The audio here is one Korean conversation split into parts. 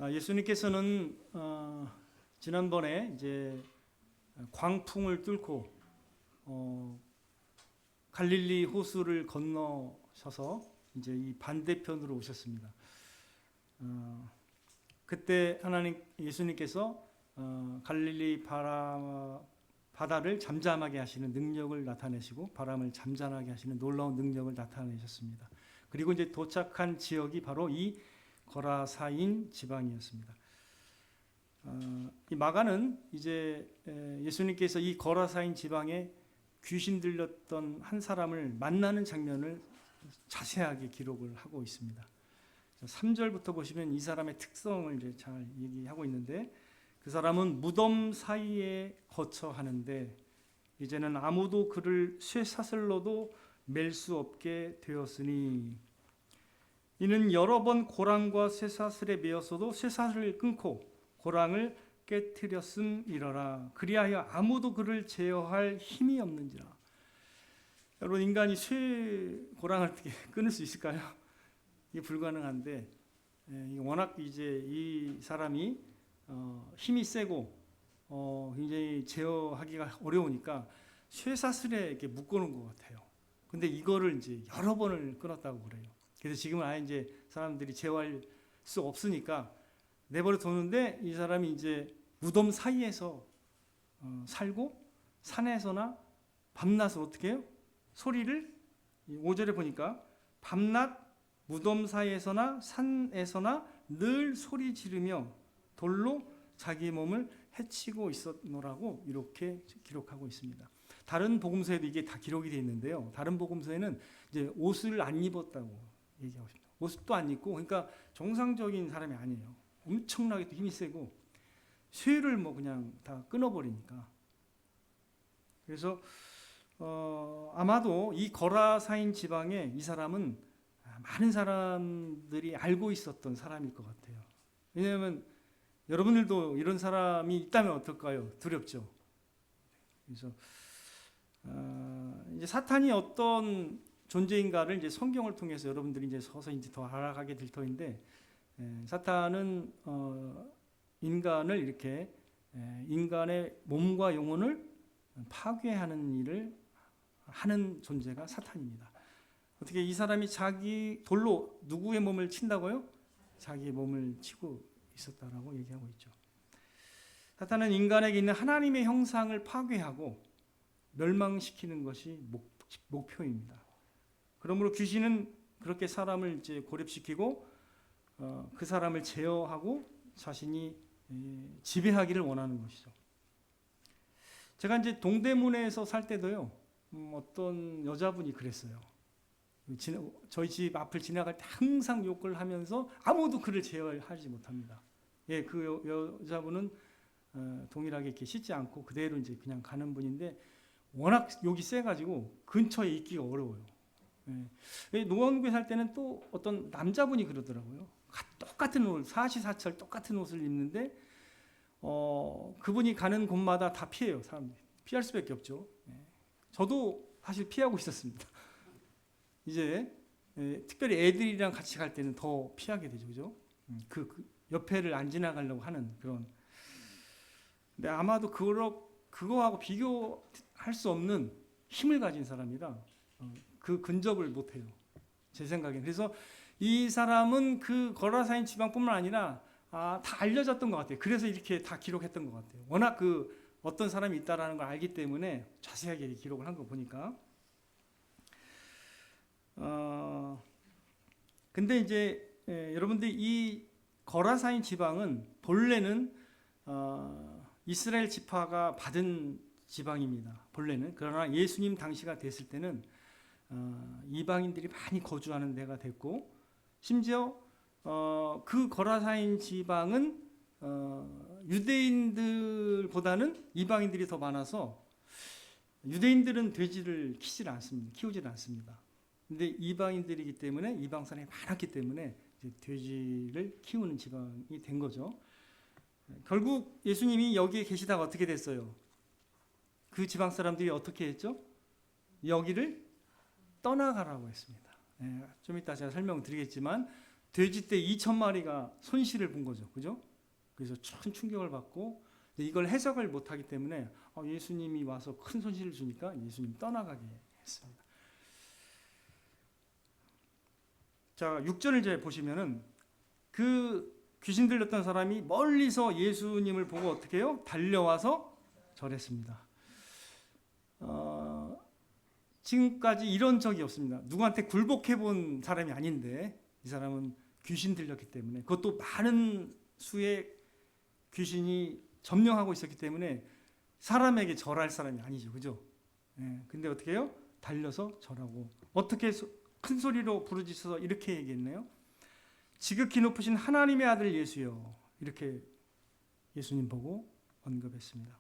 예수님께서는 지난번에 이제 광풍을 뚫고 갈릴리 호수를 건너셔서 이제 이 반대편으로 오셨습니다. 그때 예수님께서 갈릴리 바다를 잠잠하게 하시는 능력을 나타내시고 바람을 잠잠하게 하시는 놀라운 능력을 나타내셨습니다. 그리고 이제 도착한 지역이 바로 이 거라사인 지방이었습니다. 이 마가는 이제 예수님께서 이 거라사인 지방에 귀신 들렸던 한 사람을 만나는 장면을 자세하게 기록을 하고 있습니다. 3절부터 보시면 이 사람의 특성을 이제 잘 얘기하고 있는데, 그 사람은 무덤 사이에 거처하는데 이제는 아무도 그를 쇠사슬로도 맬 수 없게 되었으니, 이는 여러 번 고랑과 쇠사슬에 매였어도 쇠사슬을 끊고 고랑을 깨뜨렸음이러라. 그리하여 아무도 그를 제어할 힘이 없는지라. 여러분, 인간이 고랑을 어떻게 끊을 수 있을까요? 이게 불가능한데, 워낙 이제 이 사람이 힘이 세고 굉장히 제어하기가 어려우니까 쇠사슬에 이렇게 묶어놓은 것 같아요. 근데 이거를 이제 여러 번을 끊었다고 그래요. 그래서 지금은 아예 이제 사람들이 제어할 수 없으니까 내버려 뒀는데, 이 사람이 이제 무덤 사이에서 살고 산에서나 밤낮을 어떻게 해요? 소리를 5절에 보니까 밤낮 무덤 사이에서나 산에서나 늘 소리 지르며 돌로 자기 몸을 해치고 있었노라고 이렇게 기록하고 있습니다. 다른 복음서에도 이게 다 기록이 되어 있는데요. 다른 복음서에는 이제 옷을 안 입었다고 얘기하고 있습니다. 옷도 안 입고, 그러니까 정상적인 사람이 아니에요. 엄청나게 또 힘이 세고 쇠를 뭐 그냥 다 끊어버리니까. 그래서 아마도 이 거라사인 지방에 이 사람은 많은 사람들이 알고 있었던 사람일 것 같아요. 왜냐하면 여러분들도 이런 사람이 있다면 어떨까요? 두렵죠. 그래서 이제 사탄이 어떤 존재인가를 이제 성경을 통해서 여러분들이 이제 서서 이제 더 알아가게 될 터인데, 사탄은 인간을 이렇게 인간의 몸과 영혼을 파괴하는 일을 하는 존재가 사탄입니다. 어떻게 이 사람이 자기 돌로 누구의 몸을 친다고요? 자기 몸을 치고 있었다라고 얘기하고 있죠. 사탄은 인간에게 있는 하나님의 형상을 파괴하고 멸망시키는 것이 목표입니다. 그러므로 귀신은 그렇게 사람을 이제 고립시키고 그 사람을 제어하고 자신이 지배하기를 원하는 것이죠. 제가 이제 동대문에서 살 때도요, 어떤 여자분이 그랬어요. 저희 집 앞을 지나갈 때 항상 욕을 하면서 아무도 그를 제어하지 못합니다. 예, 그 여자분은 동일하게 이렇게 씻지 않고 그대로 이제 그냥 가는 분인데, 워낙 욕이 세가지고 근처에 있기가 어려워요. 예. 노원구에 살 때는 또 어떤 남자분이 그러더라고요. 똑같은 옷, 사시사철 똑같은 옷을 입는데 그분이 가는 곳마다 다 피해요. 사람들이 피할 수밖에 없죠. 예. 저도 사실 피하고 있었습니다. 이제 특별히 애들이랑 같이 갈 때는 더 피하게 되죠, 그죠? 그 옆에를 안 지나가려고 하는 그런. 근데 아마도 그거하고 비교할 수 없는 힘을 가진 사람이라 그 근접을 못해요, 제 생각엔. 그래서 이 사람은 그 거라사인 지방뿐만 아니라 다 알려졌던 것 같아요. 그래서 이렇게 다 기록했던 것 같아요. 워낙 어떤 사람이 있다라는 걸 알기 때문에 자세하게 기록을 한 거 보니까. 근데 이제 여러분들 이 거라사인 지방은 본래는 이스라엘 지파가 받은 지방입니다. 본래는. 그러나 예수님 당시가 됐을 때는 이방인들이 많이 거주하는 데가 됐고, 심지어 그 거라사인 지방은 유대인들보다는 이방인들이 더 많아서 유대인들은 돼지를 키우질 않습니다. 근데 이방인들이기 때문에, 이방 사람이 많았기 때문에 이제 돼지를 키우는 지방이 된 거죠. 결국 예수님이 여기에 계시다가 어떻게 됐어요? 그 지방 사람들이 어떻게 했죠? 여기를 떠나가라고 했습니다. 좀 이따 제가 설명드리겠지만 돼지떼 2,000마리가 손실을 본 거죠. 그죠? 그래서 큰 충격을 받고 이걸 해석을 못하기 때문에 예수님이 와서 큰 손실을 주니까 예수님 떠나가게 했습니다. 자, 6절을 이제 보시면은 그 귀신 들렸던 사람이 멀리서 예수님을 보고 어떻게 해요? 달려와서 절했습니다. 지금까지 이런 적이 없습니다. 누구한테 굴복해 본 사람이 아닌데 이 사람은 귀신 들렸기 때문에, 그것도 많은 수의 귀신이 점령하고 있었기 때문에 사람에게 절할 사람이 아니죠. 그죠? 예, 근데 어떻게 해요? 달려서 절하고, 어떻게 큰 소리로 부르짖어서 이렇게 얘기했네요. 지극히 높으신 하나님의 아들 예수여, 이렇게 예수님 보고 언급했습니다.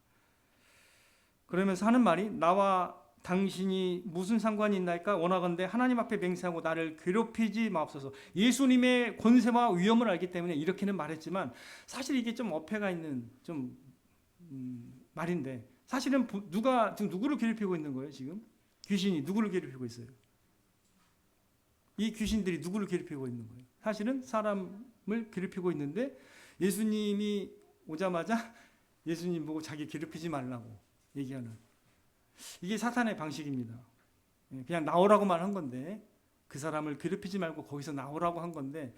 그러면서 하는 말이, 나와 당신이 무슨 상관이 있나이까? 원하건대 하나님 앞에 맹세하고 나를 괴롭히지 마옵소서. 예수님의 권세와 위엄을 알기 때문에 이렇게는 말했지만 사실 이게 좀 어폐가 있는 좀 말인데, 사실은 누가 지금 누구를 괴롭히고 있는 거예요? 지금 귀신이 누구를 괴롭히고 있어요? 이 귀신들이 누구를 괴롭히고 있는 거예요? 사실은 사람을 괴롭히고 있는데, 예수님이 오자마자 예수님 보고 자기 괴롭히지 말라고 얘기하는, 이게 사탄의 방식입니다. 그냥 나오라고만 한 건데, 그 사람을 괴롭히지 말고 거기서 나오라고 한 건데,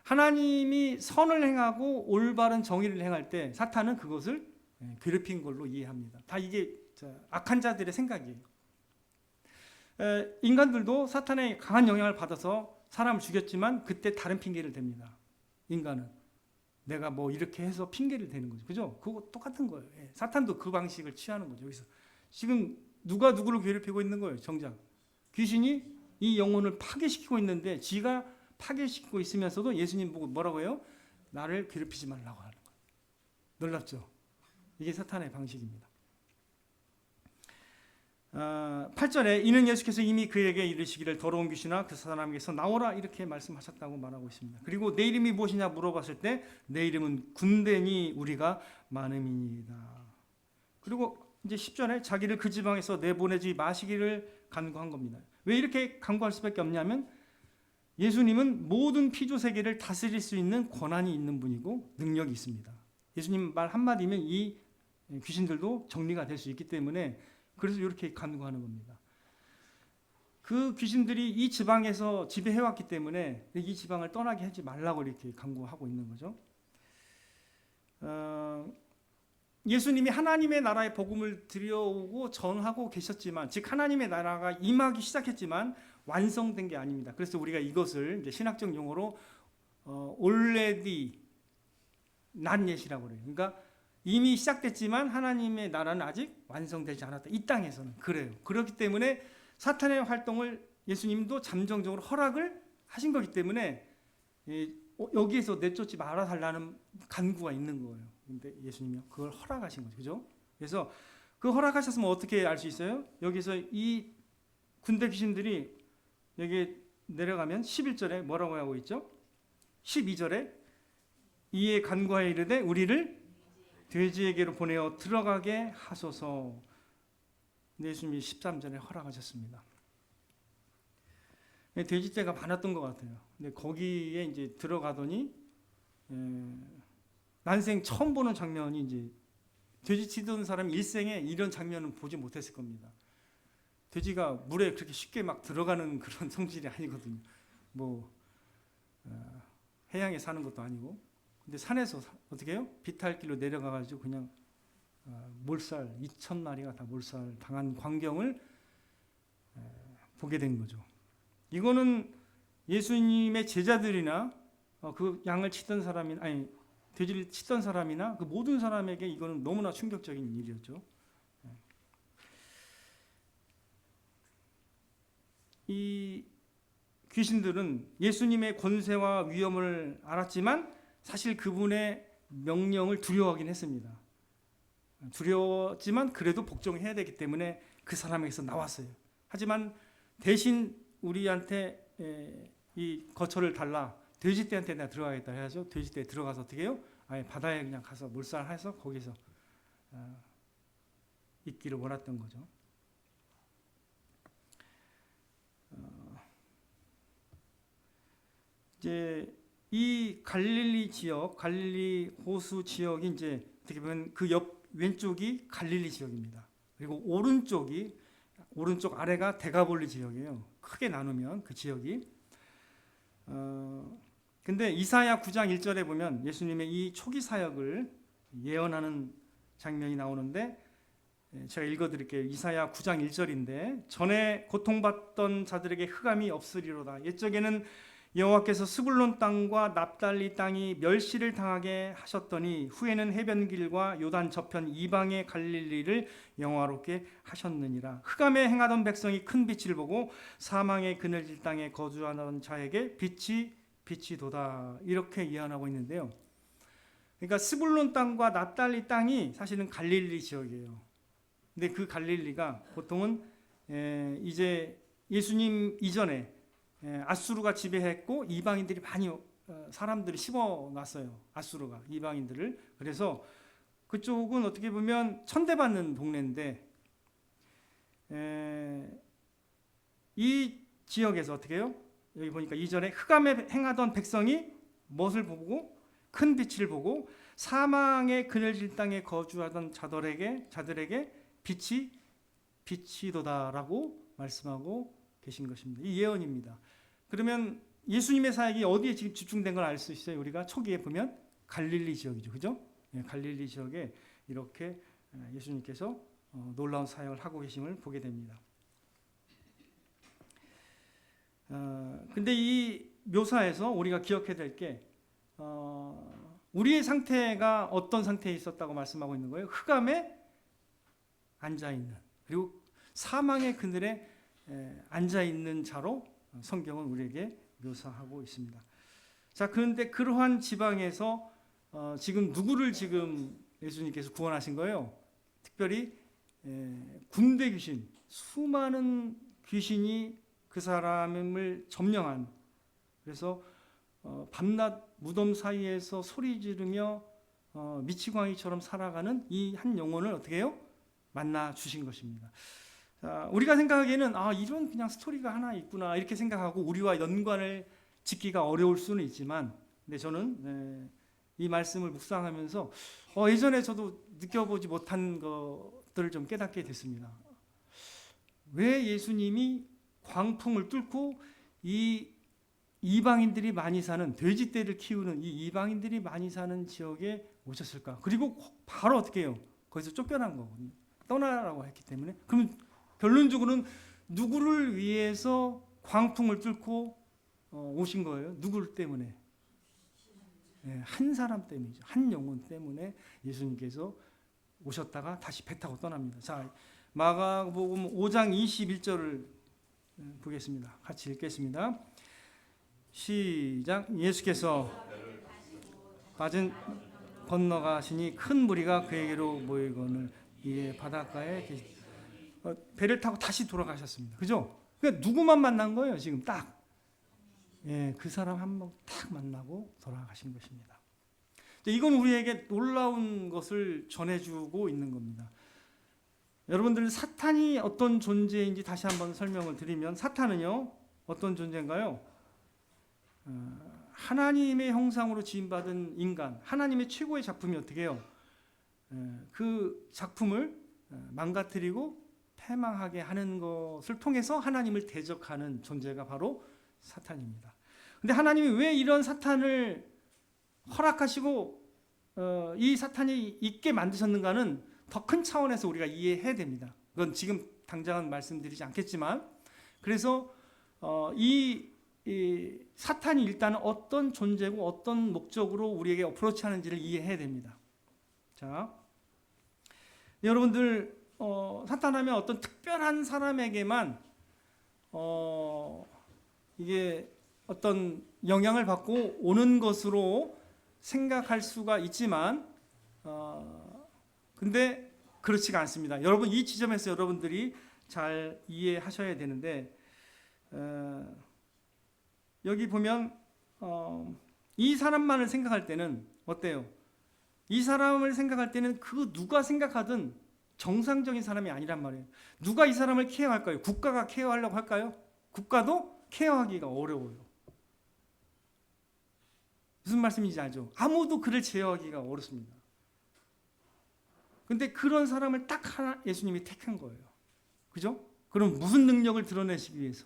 하나님이 선을 행하고 올바른 정의를 행할 때 사탄은 그것을 괴롭힌 걸로 이해합니다. 다 이게 악한 자들의 생각이에요. 인간들도 사탄의 강한 영향을 받아서 사람을 죽였지만 그때 다른 핑계를 댑니다. 인간은 내가 뭐 이렇게 해서 핑계를 대는 거죠. 그죠? 그거 똑같은 거예요. 사탄도 그 방식을 취하는 거죠. 여기서 지금 누가 누구를 괴롭히고 있는 거예요? 정작 귀신이 이 영혼을 파괴시키고 있는데, 지가 파괴시키고 있으면서도 예수님 보고 뭐라고 해요? 나를 괴롭히지 말라고 하는 거예요. 놀랍죠? 이게 사탄의 방식입니다. 8절에 이는 예수께서 이미 그에게 이르시기를 더러운 귀신아 그 사람에게서 나오라, 이렇게 말씀하셨다고 말하고 있습니다. 그리고 내 이름이 무엇이냐 물어봤을 때 내 이름은 군대니 우리가 많음이니이다. 그리고 이제 10절에 자기를 그 지방에서 내보내지 마시기를 간구한 겁니다. 왜 이렇게 간구할 수밖에 없냐면, 예수님은 모든 피조 세계를 다스릴 수 있는 권한이 있는 분이고 능력이 있습니다. 예수님 말 한마디면 이 귀신들도 정리가 될 수 있기 때문에, 그래서 이렇게 간구하는 겁니다. 그 귀신들이 이 지방에서 지배해왔기 때문에 이 지방을 떠나게 하지 말라고 이렇게 간구하고 있는 거죠. 예수님이 하나님의 나라의 복음을 들여오고 전하고 계셨지만, 즉 하나님의 나라가 임하기 시작했지만 완성된 게 아닙니다. 그래서 우리가 이것을 이제 신학적 용어로 already not yet이라고 그래요. 그러니까 이미 시작됐지만 하나님의 나라는 아직 완성되지 않았다. 이 땅에서는 그래요. 그렇기 때문에 사탄의 활동을 예수님도 잠정적으로 허락을 하신 거기 때문에 여기에서 내쫓지 말아달라는 간구가 있는 거예요. 근데 예수님이 그걸 허락하신 거죠. 그죠? 그래서 그 허락하셨으면 어떻게 알 수 있어요? 여기서 이 군대 귀신들이 여기 내려가면 11절에 뭐라고 하고 있죠? 12절에 이에 간구하여 이르되 우리를 돼지에게로 보내어 들어가게 하소서. 예수님이 13절에 허락하셨습니다. 돼지떼가 많았던 것 같아요. 근데 거기에 이제 들어가더니 난생 처음 보는 장면이, 이제 돼지 치던 사람이 일생에 이런 장면은 보지 못했을 겁니다. 돼지가 물에 그렇게 쉽게 막 들어가는 그런 성질이 아니거든요. 뭐 해양에 사는 것도 아니고. 근데 산에서 어떻게 해요? 비탈길로 내려가가지고 그냥 몰살 2,000마리가 다 몰살 당한 광경을 보게 된 거죠. 이거는 예수님의 제자들이나 그 양을 치던 사람이나, 아니 돼지를 치던 사람이나 그 모든 사람에게 이거는 너무나 충격적인 일이었죠. 이 귀신들은 예수님의 권세와 위엄을 알았지만 사실 그분의 명령을 두려워하긴 했습니다. 두려웠지만 그래도 복종해야 되기 때문에 그 사람에게서 나왔어요. 하지만 대신 우리한테 이 거처를 달라, 돼지떼한테 내가 들어가겠다 해야죠. 돼지떼에 들어가서 어떻게 해요? 아예 바다에 그냥 가서 몰살해서 거기서 있기를 원했던 거죠. 이제 이 갈릴리 지역, 갈릴리 호수 지역이 이제 어떻게 보면 그 옆 왼쪽이 갈릴리 지역입니다. 그리고 오른쪽 아래가 데가볼리 지역이에요. 크게 나누면 그 지역이. 근데 이사야 9장 1절에 보면 예수님의 이 초기 사역을 예언하는 장면이 나오는데, 제가 읽어드릴게요. 이사야 9장 1절인데, 전에 고통받던 자들에게 흑암이 없으리로다. 옛적에는 여호와께서 스불론 땅과 납달리 땅이 멸시를 당하게 하셨더니 후에는 해변길과 요단 저편 이방의 갈릴리를 영화롭게 하셨느니라. 흑암에 행하던 백성이 큰 빛을 보고 사망의 그늘질 땅에 거주하는 자에게 빛이 도다. 이렇게 예언하고 있는데요. 그러니까 스불론 땅과 납달리 땅이 사실은 갈릴리 지역이에요. 근데 그 갈릴리가 보통은 이제 예수님 이전에 아수르가 지배했고 이방인들이 많이 사람들이 씹어놨어요. 아수르가 이방인들을. 그래서 그쪽은 어떻게 보면 천대받는 동네인데, 이 지역에서 어떻게 해요? 여기 보니까 이전에 흑암에 행하던 백성이 무엇을 보고? 큰 빛을 보고 사망의 그늘질 땅에 거주하던 자들에게 빛이 도다라고 말씀하고 계신 것입니다. 이 예언입니다. 그러면 예수님의 사역이 어디에 지금 집중된 걸 알 수 있어요? 우리가 초기에 보면 갈릴리 지역이죠, 그죠? 갈릴리 지역에 이렇게 예수님께서 놀라운 사역을 하고 계심을 보게 됩니다. 근데 이 묘사에서 우리가 기억해야 될 게, 우리의 상태가 어떤 상태에 있었다고 말씀하고 있는 거예요? 흑암에 앉아 있는, 그리고 사망의 그늘에 앉아 있는 자로 성경은 우리에게 묘사하고 있습니다. 자, 그런데 그러한 지방에서 지금 누구를 지금 예수님께서 구원하신 거예요? 특별히 군대 귀신, 수많은 귀신이 그 사람을 점령한, 그래서 밤낮 무덤 사이에서 소리 지르며 미치광이처럼 살아가는 이 한 영혼을 어떻게 해요? 만나 주신 것입니다. 자, 우리가 생각하기에는 이런 그냥 스토리가 하나 있구나 이렇게 생각하고 우리와 연관을 짓기가 어려울 수는 있지만, 근데 저는 이 말씀을 묵상하면서 예전에 저도 느껴보지 못한 것들을 좀 깨닫게 됐습니다. 왜 예수님이 광풍을 뚫고 이 이방인들이 많이 사는, 돼지떼를 키우는 이 이방인들이 많이 사는 지역에 오셨을까? 그리고 바로 어떻게 해요? 거기서 쫓겨난 거거든요. 떠나라고 했기 때문에. 그럼 결론적으로는 누구를 위해서 광풍을 뚫고 오신 거예요? 누구 때문에? 한 사람 때문이죠. 한 영혼 때문에 예수님께서 오셨다가 다시 배 타고 떠납니다. 자, 마가복음 5장 21절을 보겠습니다. 같이 읽겠습니다. 시작. 예수께서 빠진 건너가시니 큰 무리가 그에게로 모이거늘 이에 바닷가에 배를 타고 다시 돌아가셨습니다. 그죠? 그러니까 누구만 만난 거예요, 지금 딱. 그 사람 한 명 딱 만나고 돌아가신 것입니다. 이건 우리에게 놀라운 것을 전해주고 있는 겁니다. 여러분들, 사탄이 어떤 존재인지 다시 한번 설명을 드리면, 사탄은요 어떤 존재인가요? 하나님의 형상으로 지음받은 인간, 하나님의 최고의 작품이 어떻게 해요? 그 작품을 망가뜨리고 패망하게 하는 것을 통해서 하나님을 대적하는 존재가 바로 사탄입니다. 근데 하나님이 왜 이런 사탄을 허락하시고 이 사탄이 있게 만드셨는가는 더 큰 차원에서 우리가 이해해야 됩니다. 그건 지금 당장은 말씀드리지 않겠지만, 그래서 이 사탄이 일단 어떤 존재고 어떤 목적으로 우리에게 어프로치하는지를 이해해야 됩니다. 자, 여러분들, 사탄하면 어떤 특별한 사람에게만 이게 어떤 영향을 받고 오는 것으로 생각할 수가 있지만, 근데 그렇지가 않습니다. 여러분, 이 지점에서 여러분들이 잘 이해하셔야 되는데, 여기 보면 이 사람만을 생각할 때는 어때요? 이 사람을 생각할 때는 그 누가 생각하든 정상적인 사람이 아니란 말이에요. 누가 이 사람을 케어할까요? 국가가 케어하려고 할까요? 국가도 케어하기가 어려워요. 무슨 말씀인지 알죠? 아무도 그를 제어하기가 어렵습니다. 근데 그런 사람을 딱 하나 예수님이 택한 거예요. 그죠? 그럼 무슨 능력을 드러내시기 위해서?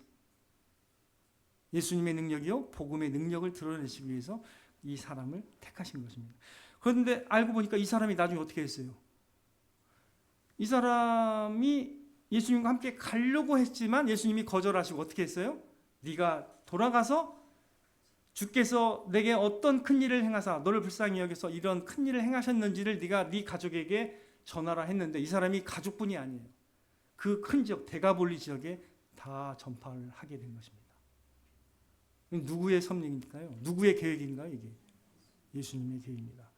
예수님의 능력이요, 복음의 능력을 드러내시기 위해서 이 사람을 택하신 것입니다. 그런데 알고 보니까 이 사람이 나중에 어떻게 했어요? 이 사람이 예수님과 함께 가려고 했지만 예수님이 거절하시고 어떻게 했어요? 네가 돌아가서 주께서 내게 어떤 큰 일을 행하사 너를 불쌍히 여겨서 이런 큰 일을 행하셨는지를 네가 네 가족에게 전하라 했는데 이 사람이 가족뿐이 아니에요. 그 큰 지역 데가볼리 지역에 다 전파를 하게 된 것입니다. 누구의 섭리일까요? 누구의 계획인가요? 이게 예수님의 계획입니다.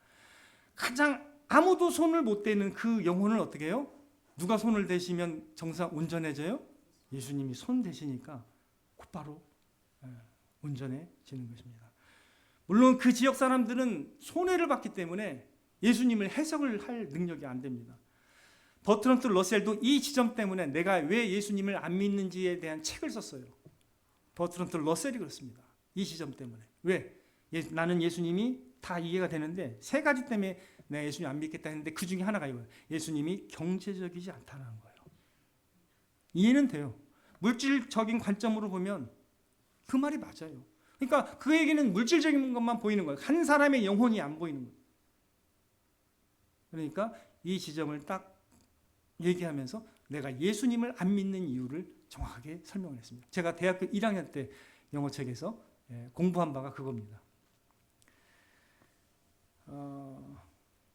가장 아무도 손을 못 대는 그 영혼을 어떻게 해요? 누가 손을 대시면 정상 온전해져요? 예수님이 손 대시니까 곧바로 온전해지는 것입니다. 물론 그 지역 사람들은 손해를 받기 때문에 예수님을 해석을 할 능력이 안 됩니다. 버트런트 러셀도 이 지점 때문에 내가 왜 예수님을 안 믿는지에 대한 책을 썼어요. 버트런트 러셀이 그렇습니다. 이 지점 때문에. 왜? 나는 예수님이 다 이해가 되는데 세 가지 때문에 내가 예수님 안 믿겠다 했는데 그 중에 하나가 이거예요. 예수님이 경제적이지 않다는 거예요. 이해는 돼요. 물질적인 관점으로 보면 그 말이 맞아요. 그러니까 그에게는 물질적인 것만 보이는 거예요. 한 사람의 영혼이 안 보이는 거예요. 그러니까 이 지점을 딱 얘기하면서 내가 예수님을 안 믿는 이유를 정확하게 설명을 했습니다. 제가 대학교 1학년 때 영어책에서 공부한 바가 그겁니다.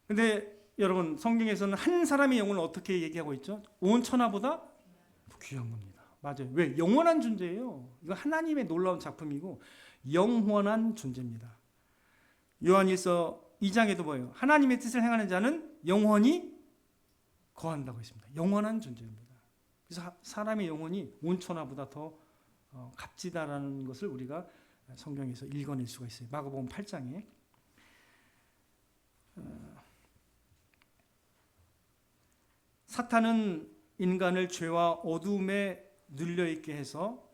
근데 여러분 성경에서는 한 사람의 영혼을 어떻게 얘기하고 있죠? 온 천하보다 귀한 겁니다. 맞아요. 왜? 영원한 존재예요. 이거 하나님의 놀라운 작품이고 영원한 존재입니다. 요한일서 2장에도 뭐예요? 하나님의 뜻을 행하는 자는 영원히 거한다고 했습니다. 영원한 존재입니다. 그래서 사람의 영혼이 온 천하보다 더 값지다라는 것을 우리가 성경에서 읽어낼 수가 있어요. 마가복음 8장에 사탄은 인간을 죄와 어둠에 눌려있게 해서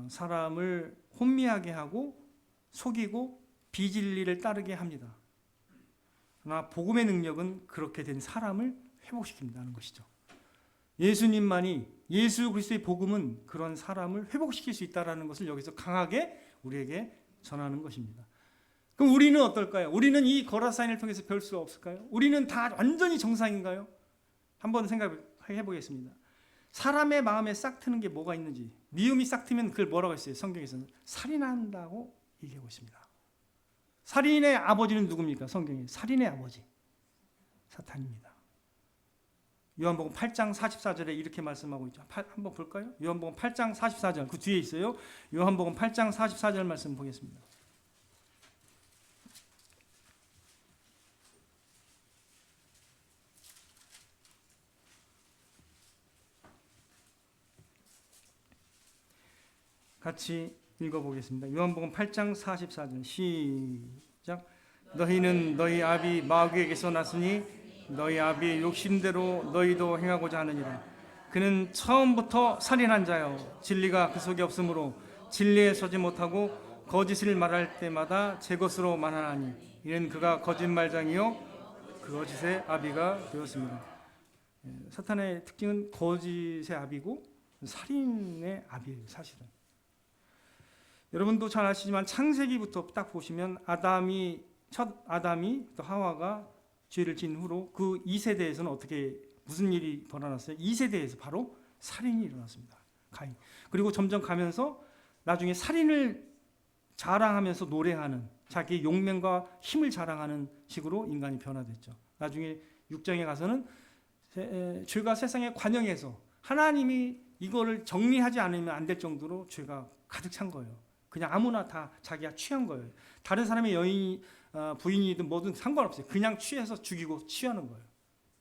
사람을 혼미하게 하고 속이고 비진리를 따르게 합니다. 그러나 복음의 능력은 그렇게 된 사람을 회복시킨다는 것이죠. 예수님만이 예수 그리스도의 복음은 그런 사람을 회복시킬 수 있다는 것을 여기서 강하게 우리에게 전하는 것입니다. 그럼 우리는 어떨까요? 우리는 이 거라사인을 통해서 배울 수 없을까요? 우리는 다 완전히 정상인가요? 한번 생각해 보겠습니다. 사람의 마음에 싹 트는 게 뭐가 있는지, 미움이 싹 트면 그걸 뭐라고 했어요? 성경에서는 살인한다고 얘기하고 있습니다. 살인의 아버지는 누굽니까? 성경에 살인의 아버지 사탄입니다. 요한복음 8장 44절에 이렇게 말씀하고 있죠. 한번 볼까요? 요한복음 8장 44절 그 뒤에 있어요. 요한복음 8장 44절 말씀 보겠습니다. 같이 읽어보겠습니다. 요한복음 8장 44절 시작. 너희는 너희 아비 마귀에게서 났으니 너희 아비의 욕심대로 너희도 행하고자 하느니라. 그는 처음부터 살인한 자요 진리가 그 속에 없으므로 진리에 서지 못하고 거짓을 말할 때마다 제 것으로 말하나니 이는 그가 거짓말장이요 그 거짓의 아비가 되었습니다. 사탄의 특징은 거짓의 아비고 살인의 아비예요. 사실은 여러분도 잘 아시지만 창세기부터 딱 보시면 첫 아담이 또 하와가 죄를 지은 후로 그 2세대에서는 어떻게 무슨 일이 벌어났어요? 2세대에서 바로 살인이 일어났습니다. 가인. 그리고 점점 가면서 나중에 살인을 자랑하면서 노래하는 자기의 용맹과 힘을 자랑하는 식으로 인간이 변화됐죠. 나중에 6장에 가서는 죄가 세상에 관영해서 하나님이 이거를 정리하지 않으면 안 될 정도로 죄가 가득 찬 거예요. 그냥 아무나 다 자기가 취한 거예요. 다른 사람의 여인이 부인이든 뭐든 상관없어요. 그냥 취해서 죽이고 취하는 거예요.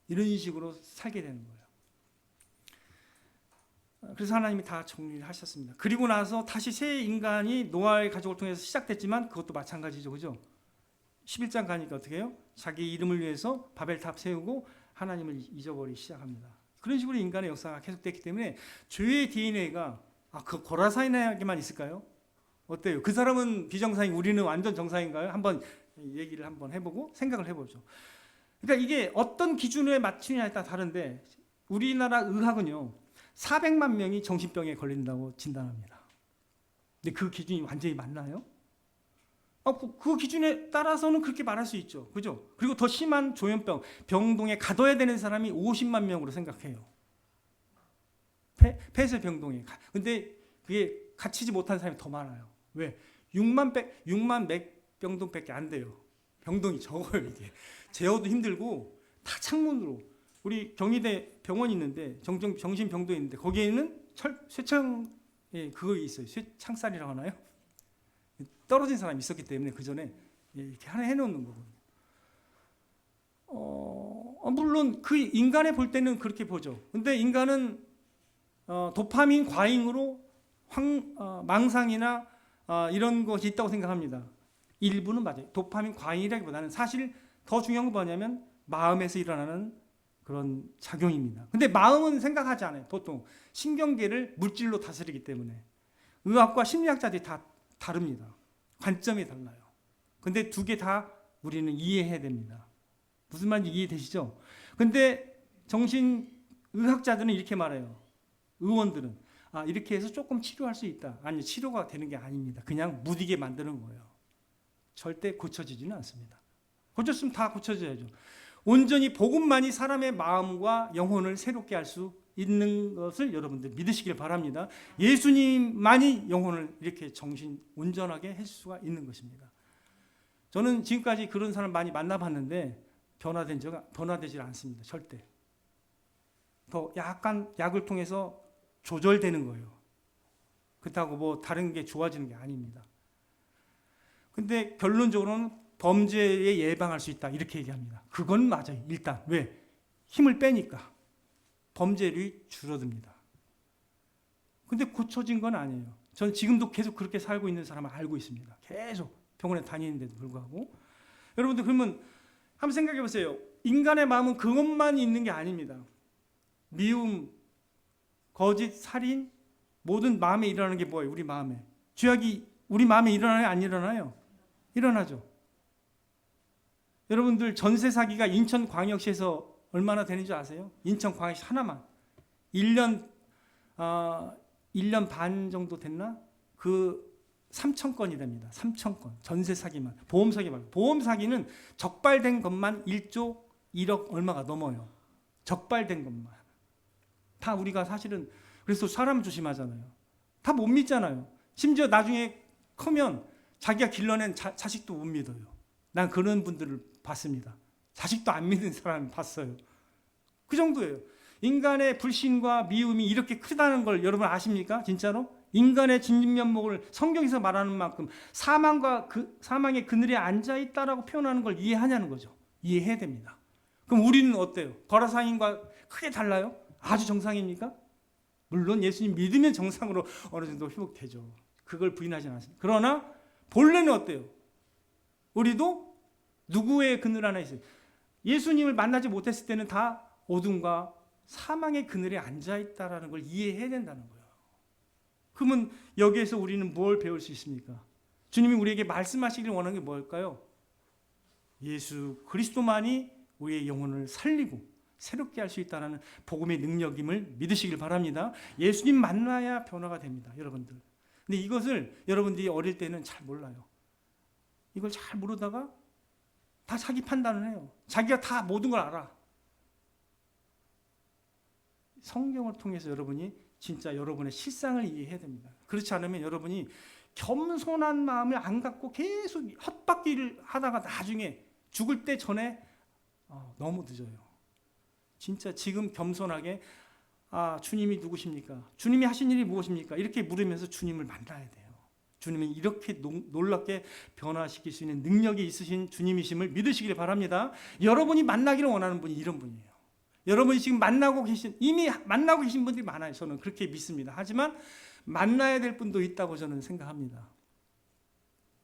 이런 식으로 살게 되는 거예요. 그래서 하나님이 다 정리를 하셨습니다. 그리고 나서 다시 새 인간이 노아의 가족을 통해서 시작됐지만 그것도 마찬가지죠. 그죠? 11장 가니까 어떻게 해요? 자기 이름을 위해서 바벨탑 세우고 하나님을 잊어버리기 시작합니다. 그런 식으로 인간의 역사가 계속됐기 때문에 죄의 DNA가 그 고라사인에게만 있을까요? 어때요? 그 사람은 비정상이고 우리는 완전 정상인가요? 한번 얘기를 한번 해보고 생각을 해보죠. 그러니까 이게 어떤 기준에 맞추냐에 따라 다른데 우리나라 의학은요 400만 명이 정신병에 걸린다고 진단합니다. 근데 그 기준이 완전히 맞나요? 그 기준에 따라서는 그렇게 말할 수 있죠. 그죠? 그리고 더 심한 조현병, 병동에 가둬야 되는 사람이 50만 명으로 생각해요. 폐쇄병동에. 근데 그게 갇히지 못한 사람이 더 많아요. 왜? 6만 병동밖에 안 돼요. 병동이 적어요, 이게. 제어도 힘들고 다 창문으로. 우리 경희대 병원이 있는데 정신병동이 있는데 거기에는 쇠창 그거 있어요. 쇠창살이라고 하나요? 떨어진 사람이 있었기 때문에 그 전에 이렇게 하나 해놓는 거거든요. 물론 그 인간에 볼 때는 그렇게 보죠. 근데 인간은 도파민 과잉으로 망상이나 이런 것이 있다고 생각합니다. 일부는 맞아요. 도파민 과잉이라기보다는 사실 더 중요한 건 뭐냐면 마음에서 일어나는 그런 작용입니다. 근데 마음은 생각하지 않아요. 보통 신경계를 물질로 다스리기 때문에 의학과 심리학자들이 다 다릅니다. 관점이 달라요. 근데 두 개 다 우리는 이해해야 됩니다. 무슨 말인지 이해되시죠? 근데 정신의학자들은 이렇게 말해요. 의원들은 이렇게 해서 조금 치료할 수 있다. 아니, 치료가 되는 게 아닙니다. 그냥 무디게 만드는 거예요. 절대 고쳐지지는 않습니다. 고쳤으면 다 고쳐져야죠. 온전히 복음만이 사람의 마음과 영혼을 새롭게 할 수 있는 것을 여러분들 믿으시길 바랍니다. 예수님만이 영혼을 이렇게 정신 온전하게 할 수가 있는 것입니다. 저는 지금까지 그런 사람 많이 만나봤는데 변화되질 않습니다. 절대. 더 약간 약을 통해서 조절되는 거예요. 그렇다고 뭐 다른 게 좋아지는 게 아닙니다. 근데 결론적으로는 범죄에 예방할 수 있다 이렇게 얘기합니다. 그건 맞아요. 일단 왜? 힘을 빼니까 범죄율이 줄어듭니다. 근데 고쳐진 건 아니에요. 저는 지금도 계속 그렇게 살고 있는 사람을 알고 있습니다. 계속 병원에 다니는데도 불구하고. 여러분들 그러면 한번 생각해 보세요. 인간의 마음은 그것만 있는 게 아닙니다. 미움, 거짓, 살인, 모든 마음에 일어나는 게 뭐예요? 우리 마음에. 죄악이 우리 마음에 일어나요? 안 일어나요? 일어나죠. 여러분들 전세 사기가 인천광역시에서 얼마나 되는지 아세요? 인천광역시 하나만 1년 반 정도 됐나? 그 3,000건이 됩니다. 3,000건 전세 사기만. 보험 사기 말고. 보험 사기는 적발된 것만 1조 1억 얼마가 넘어요. 적발된 것만. 다 우리가 사실은 그래서 사람 조심하잖아요. 다 못 믿잖아요. 심지어 나중에 크면 자기가 길러낸 자식도 못 믿어요. 난 그런 분들을 봤습니다. 자식도 안 믿는 사람 봤어요. 그 정도예요. 인간의 불신과 미움이 이렇게 크다는 걸 여러분 아십니까? 진짜로? 인간의 진면목을 성경에서 말하는 만큼 사망의 그늘에 앉아 있다라고 표현하는 걸 이해하냐는 거죠. 이해해야 됩니다. 그럼 우리는 어때요? 거라상인과 크게 달라요? 아주 정상입니까? 물론 예수님 믿으면 정상으로 어느 정도 회복되죠. 그걸 부인하지는 않습니다. 그러나 본래는 어때요? 우리도 누구의 그늘 하나 있어요. 예수님을 만나지 못했을 때는 다 어둠과 사망의 그늘에 앉아있다라는 걸 이해해야 된다는 거예요. 그러면 여기에서 우리는 뭘 배울 수 있습니까? 주님이 우리에게 말씀하시길 원하는 게 뭘까요? 예수 그리스도만이 우리의 영혼을 살리고 새롭게 할 수 있다는 복음의 능력임을 믿으시길 바랍니다. 예수님 만나야 변화가 됩니다. 여러분들. 근데 이것을 여러분들이 어릴 때는 잘 몰라요. 이걸 잘 모르다가 다 자기 판단을 해요. 자기가 다 모든 걸 알아. 성경을 통해서 여러분이 진짜 여러분의 실상을 이해해야 됩니다. 그렇지 않으면 여러분이 겸손한 마음을 안 갖고 계속 헛바퀴를 하다가 나중에 죽을 때 전에 너무 늦어요. 진짜 지금 겸손하게 주님이 누구십니까? 주님이 하신 일이 무엇입니까? 이렇게 물으면서 주님을 만나야 돼요. 주님은 이렇게 놀랍게 변화시킬 수 있는 능력이 있으신 주님이심을 믿으시길 바랍니다. 여러분이 만나기를 원하는 분이 이런 분이에요. 여러분이 지금 이미 만나고 계신 분들이 많아요. 저는 그렇게 믿습니다. 하지만 만나야 될 분도 있다고 저는 생각합니다.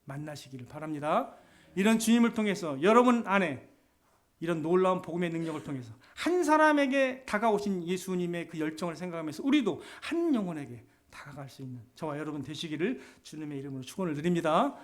만나시기를 바랍니다. 이런 주님을 통해서 여러분 안에 이런 놀라운 복음의 능력을 통해서 한 사람에게 다가오신 예수님의 그 열정을 생각하면서 우리도 한 영혼에게 다가갈 수 있는 저와 여러분 되시기를 주님의 이름으로 축원을 드립니다.